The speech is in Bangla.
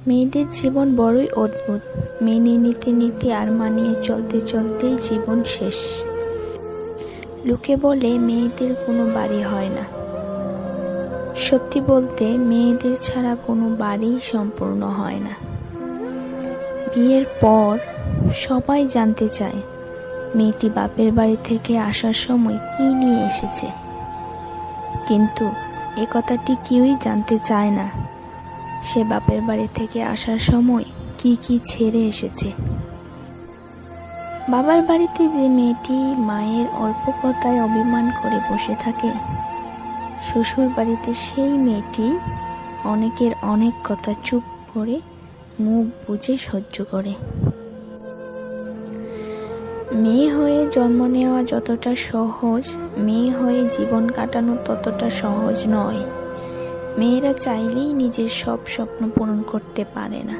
মেয়েদের জীবন বড়ই অদ্ভুত। মেনে নিতে নিতে আর মানিয়ে চলতে চলতেই জীবন শেষ। লোকে বলে মেয়েদের কোনো বাড়ি হয় না। সত্যি বলতে মেয়েদের ছাড়া কোনো বাড়ি সম্পূর্ণ হয় না। বিয়ের পর সবাই জানতে চায় মেয়েটি বাপের বাড়ি থেকে আসার সময় কি নিয়ে এসেছে, কিন্তু এ কথাটি কেউই জানতে চায় না সে বাপের বাড়ি থেকে আসার সময় কি কি ছেড়ে এসেছে। বাবার বাড়িতে যে মেয়েটি মায়ের অল্প কথায় অভিমান করে বসে থাকে, শ্বশুর বাড়িতে সেই মেয়েটি অনেকের অনেক কথা চুপ করে মুখ বুজে সহ্য করে। মেয়ে হয়ে জন্ম নেওয়া যতটা সহজ, মেয়ে হয়ে জীবন কাটানো ততটা সহজ নয়। মেয়েরা চাইলেই নিজের সব স্বপ্ন পূরণ করতে পারে না।